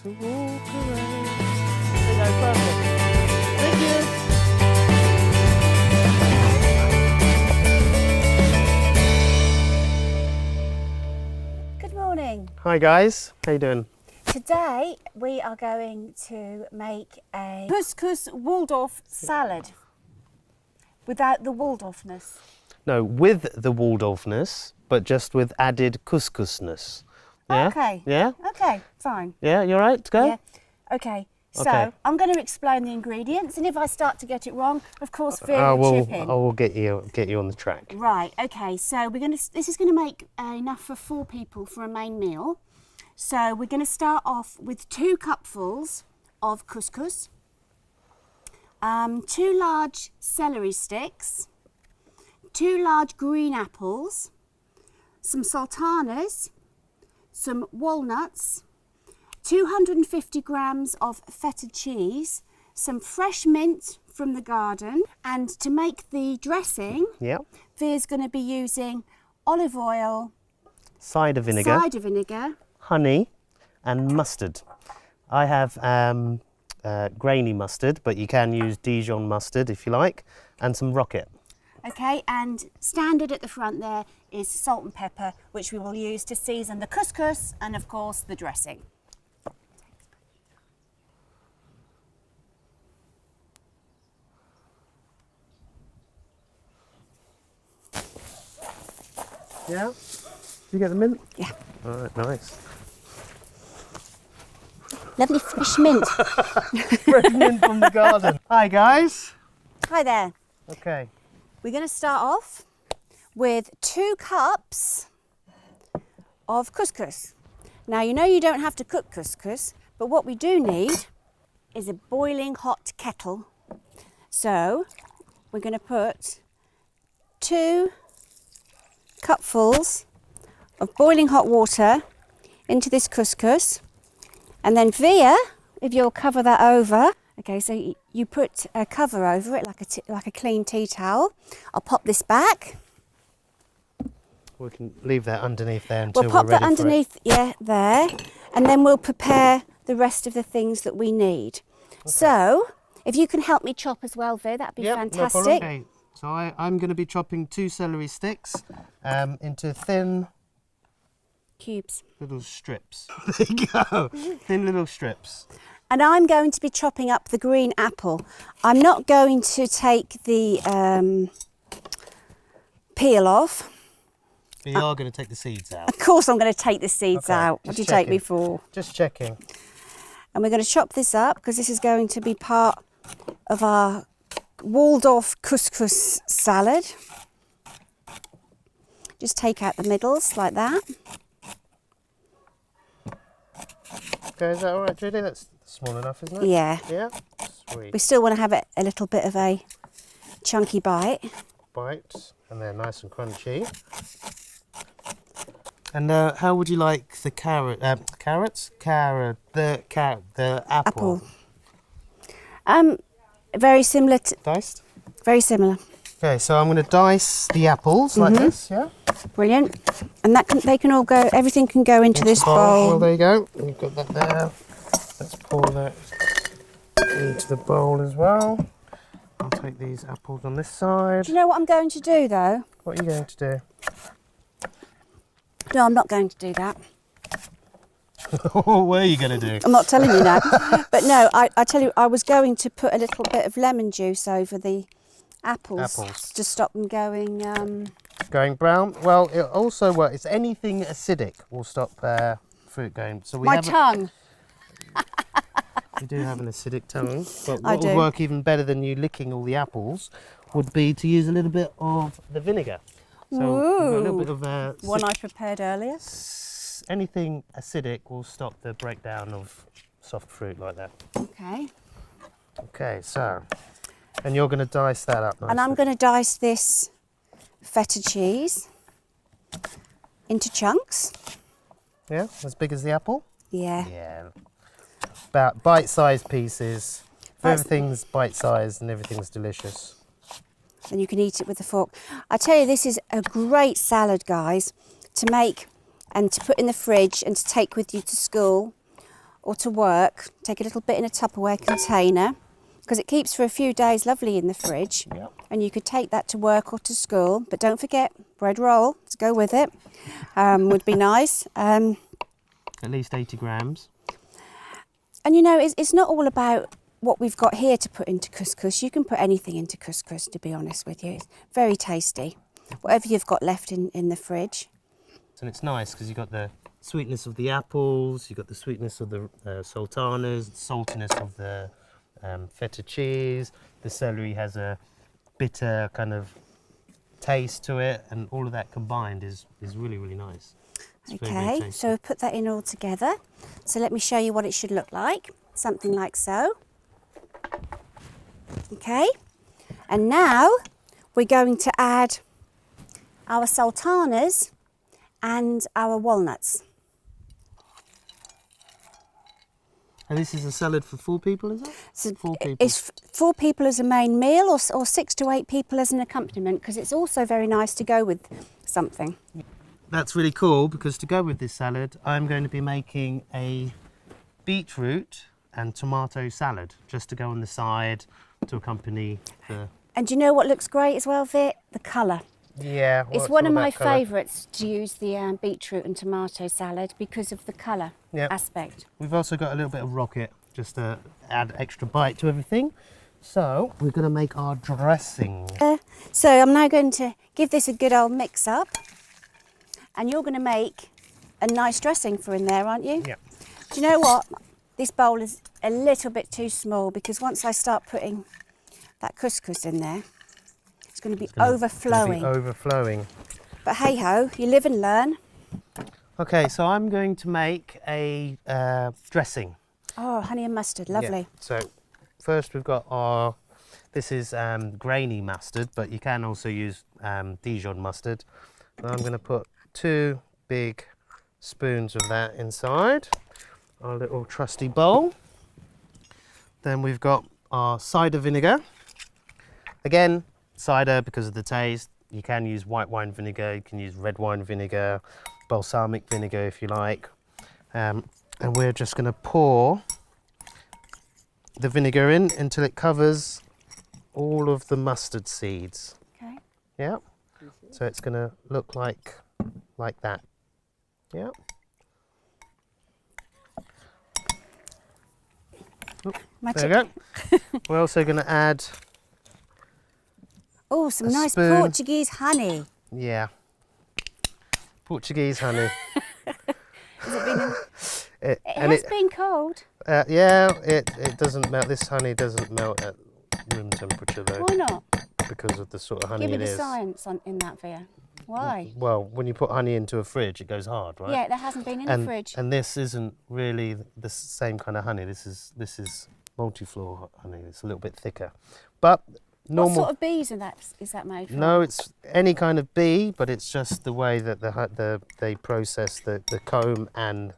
to walk away. There you go, perfect. Thank you. Good morning. Hi guys, how you doing? Today we are going to make a couscous Waldorf salad without the Waldorfness. No, with the Waldorfness, but just with added couscousness. Yeah? Okay. Yeah? Okay, fine. Yeah, you all right to go? Yeah. Okay. So Okay. I'm going to explain the ingredients, and if I start to get it wrong, of course, Vere will chip in. I will get you on the track. Right. Okay. So this is going to make enough for 4 people for a main meal. So we're going to start off with 2 cupfuls of couscous, 2 large celery sticks, 2 large green apples, some sultanas, some walnuts, 250 grams of feta cheese, some fresh mint from the garden, and to make the dressing, Vere's going to be using olive oil, cider vinegar, honey, and mustard. I have grainy mustard, but you can use Dijon mustard if you like, and some rocket. Okay, and standard at the front there is salt and pepper, which we will use to season the couscous and of course the dressing. Yeah? Did you get the mint? Yeah. All right, nice. Lovely fresh mint. Fresh mint from the garden. Hi guys. Hi there. Okay. We're going to start off with 2 cups of couscous. Now you know you don't have to cook couscous, but what we do need is a boiling hot kettle. So we're going to put 2 cupfuls of boiling hot water into this couscous, and then Vere, if you'll cover that over. Okay, so you put a cover over it like a clean tea towel. I'll pop this back. We can leave that underneath there until We'll pop we're ready that underneath, there, and then we'll prepare the rest of the things that we need. Okay. So, if you can help me chop as well, Vere, that'd be fantastic. No problem. Okay. So I'm going to be chopping 2 celery sticks into thin cubes. Little strips. There you go. Thin little strips. And I'm going to be chopping up the green apple. I'm not going to take the peel off. But you are going to take the seeds out. Of course I'm going to take the seeds out. What do you take me for? Just checking. And we're going to chop this up because this is going to be part of our Waldorf couscous salad. Just take out the middles like that. Okay, is that all right, Judie? That's small enough, isn't it? Yeah. Yeah? Sweet. We still want to have it a little bit of a chunky bite. And they're nice and crunchy. And how would you like the the apple? Very similar to... Diced? Very similar. Okay, so I'm going to dice the apples like this, yeah? Brilliant. And they can all go, everything can go into this bowl. Well, there you go. We've got that there. Let's pour that into the bowl as well. I'll take these apples on this side. Do you know what I'm going to do though? What are you going to do? No, I'm not going to do that. What are you going to do? I'm not telling you now. But no, I tell you, I was going to put a little bit of lemon juice over the apples. To stop them going... Going brown? Well, it also works. It's anything acidic will stop fruit going. So My tongue. We do have an acidic tongue. But what would work even better than you licking all the apples would be to use a little bit of the vinegar. So a little bit of one I prepared earlier. Anything acidic will stop the breakdown of soft fruit like that. Okay. Okay, so, and you're going to dice that up nicely. And I'm going to dice this feta cheese into chunks. Yeah, as big as the apple? Yeah. Yeah. About bite-sized pieces. Everything's bite-sized and everything's delicious. And you can eat it with a fork. I tell you, this is a great salad, guys, to make and to put in the fridge and to take with you to school or to work, take a little bit in a Tupperware container, because it keeps for a few days lovely in the fridge. Yep. And you could take that to work or to school, but don't forget bread roll to go with it. Would be nice. At least 80 grams. And you know, it's not all about what we've got here to put into couscous. You can put anything into couscous, to be honest with you. It's very tasty. Whatever you've got left in the fridge. And it's nice because you've got the sweetness of the apples, you've got the sweetness of the sultanas, the saltiness of the feta cheese. The celery has a bitter kind of taste to it, and all of that combined is really, really nice. It's very, very Okay, tasty. so we've put that in all together. So let me show you what it should look like. Something like so. Okay, and now we're going to add our sultanas and our walnuts. And this is a salad for 4 people, is it? So 4 people. it's 4 people as a main meal, or 6 to 8 people as an accompaniment, because it's also very nice to go with something. That's really cool, because to go with this salad, I'm going to be making a beetroot and tomato salad, just to go on the side to accompany the... And do you know what looks great as well, Vere? The colour. Yeah. It's one of my favourites to use the beetroot and tomato salad because of the colour aspect. We've also got a little bit of rocket, just to add extra bite to everything. So we're going to make our dressing. So I'm now going to give this a good old mix up, and you're going to make a nice dressing for in there, aren't you? Yeah. Do you know what? This bowl is a little bit too small, because once I start putting that couscous in there, it's going to be overflowing. Overflowing. But hey ho, you live and learn. Okay, so I'm going to make a dressing. Oh, honey and mustard, lovely. Yeah. So first we've got our, this is grainy mustard, but you can also use Dijon mustard. And I'm going to put 2 big spoons of that inside our little trusty bowl. Then we've got our cider vinegar. Again, cider because of the taste. You can use white wine vinegar, you can use red wine vinegar, balsamic vinegar if you like. And we're just going to pour the vinegar in until it covers all of the mustard seeds. Okay. Yeah. So it's going to look like that. Yeah. There we go. We're also going to add some nice spoon. Portuguese honey. Yeah. Portuguese honey. Has it been? It and has been cold. Yeah, it doesn't melt. This honey doesn't melt at room temperature though. Why not? Because of the sort of honey Give me it the is. science in that, Vere. Why? Well, when you put honey into a fridge, it goes hard, right? Yeah, that hasn't been in the fridge. And this isn't really the same kind of honey. This is multi-floor honey. It's a little bit thicker, but normal. What sort of bees is that made from? No, it's any kind of bee, but it's just the way that they process the comb and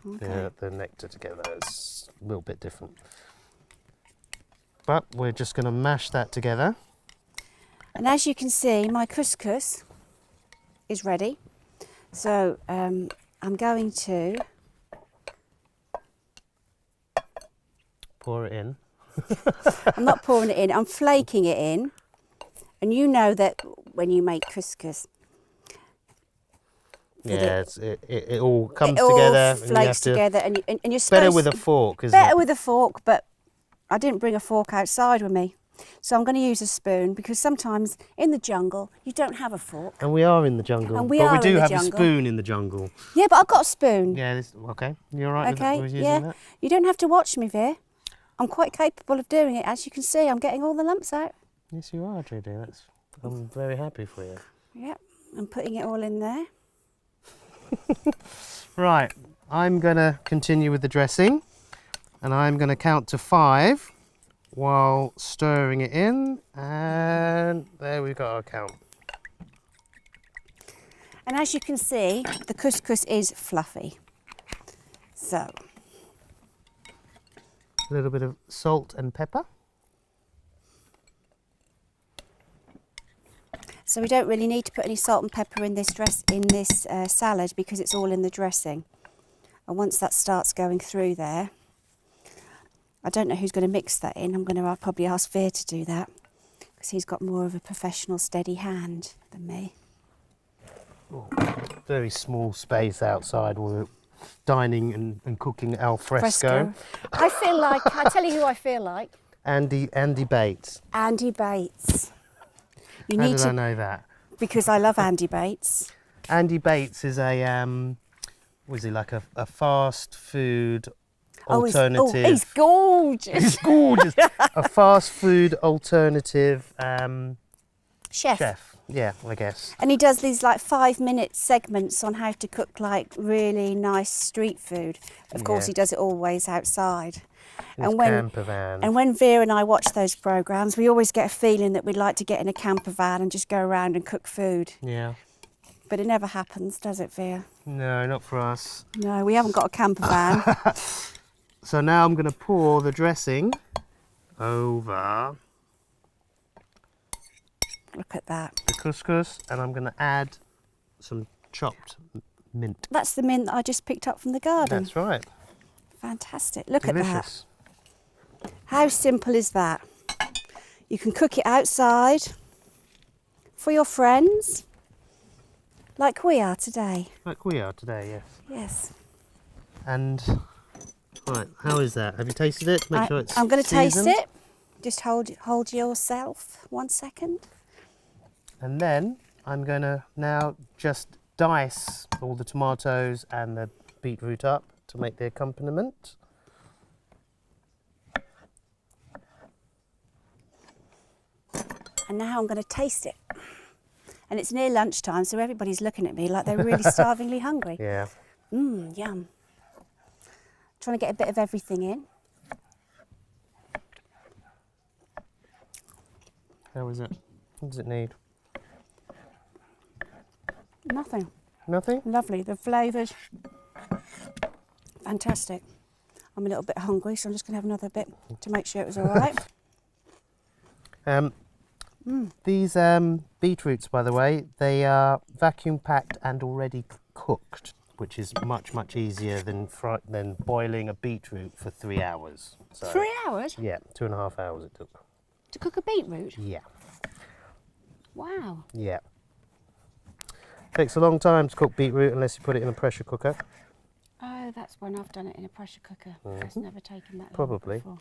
the nectar together. It's a little bit different. But we're just going to mash that together. And as you can see, my couscous is ready. So I'm going to Pour it in. I'm not pouring it in, I'm flaking it in. And you know that when you make couscous, Yeah, it all comes it all together. flakes together, and you're supposed better with a fork, isn't better it? with a fork, but I didn't bring a fork outside with me. So I'm going to use a spoon, because sometimes in the jungle you don't have a fork. And we are in the jungle. And we but are we do in the have jungle. a spoon in the jungle. Yeah, but I've got a spoon. Yeah, okay. You're right Okay, with using yeah. that? You don't have to watch me, Vere. I'm quite capable of doing it. As you can see, I'm getting all the lumps out. Yes, you are, Judie. I'm very happy for you. Yep, I'm putting it all in there. Right, I'm going to continue with the dressing, and I'm going to count to 5 while stirring it in, and there we've got our count. And as you can see, the couscous is fluffy. So, A little bit of salt and pepper. so we don't really need to put any salt and pepper in this salad, because it's all in the dressing. And once that starts going through there, I don't know who's going to mix that in. I'm going to probably ask Vere to do that because he's got more of a professional, steady hand than me. Oh, very small space outside. We're dining and cooking al fresco. I feel like, I'll tell you who I feel like. Andy Bates. Andy Bates. You How need did to, I know that? because I love Andy Bates. Andy Bates is a, was he like a fast food alternative? He's gorgeous. He's gorgeous. A fast food alternative chef. Yeah, I guess. And he does these like 5-minute segments on how to cook like really nice street food. Of course, he does it always outside. And camper van. And when Vere and I watch those programmes, we always get a feeling that we'd like to get in a camper van and just go around and cook food. Yeah. But it never happens, does it, Vere? No, not for us. No, we haven't got a camper van. So now I'm going to pour the dressing over Look at that. the couscous, and I'm going to add some chopped mint. That's the mint that I just picked up from the garden. That's right. Fantastic. Look Delicious. at that. How simple is that? You can cook it outside for your friends, like we are today. Like we are today, yes. Yes. And, right, how is that? Have you tasted it? Make sure it's I'm going to taste seasoned. it. Just hold yourself 1 second. And then I'm going to now just dice all the tomatoes and the beetroot up to make the accompaniment. And now I'm going to taste it. And it's near lunchtime, so everybody's looking at me like they're really starvingly hungry. Yeah. Mmm, yum. Trying to get a bit of everything in. How is it? What does it need? Nothing. Nothing? Lovely. The flavours, fantastic. I'm a little bit hungry, so I'm just going to have another bit to make sure it was all right. These beetroots, by the way, they are vacuum packed and already cooked, which is much easier than boiling a beetroot for 3 hours. So, 3 hours? Yeah, 2.5 hours it took. To cook a beetroot? Yeah. Wow. Yeah. Takes a long time to cook beetroot unless you put it in a pressure cooker. Oh, that's when I've done it in a pressure cooker. It's never taken that long Probably. before.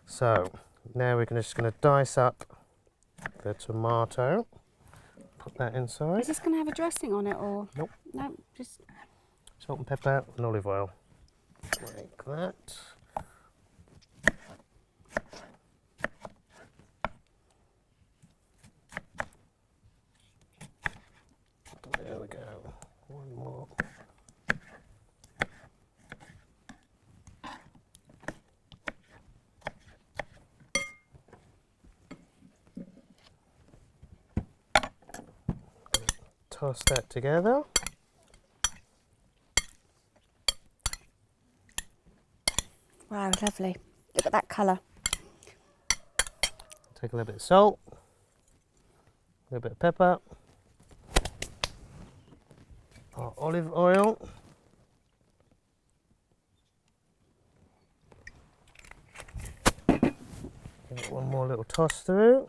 So now we're just going to dice up the tomato. Put that inside. Is this going to have a dressing on it or? Nope. No, just. Salt and pepper and olive oil. Like that. There we go. One more. Toss that together. Wow, lovely. Look at that colour. Take a little bit of salt, a little bit of pepper, our olive oil, give it one more little toss through.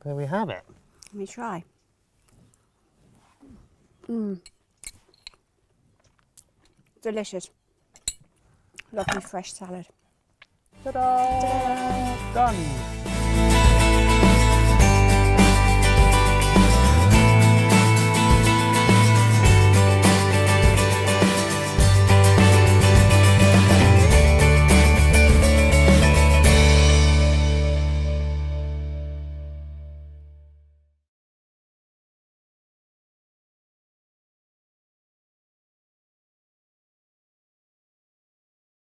There we have it. Let me try. Delicious. Lovely fresh salad. Ta-da! Done.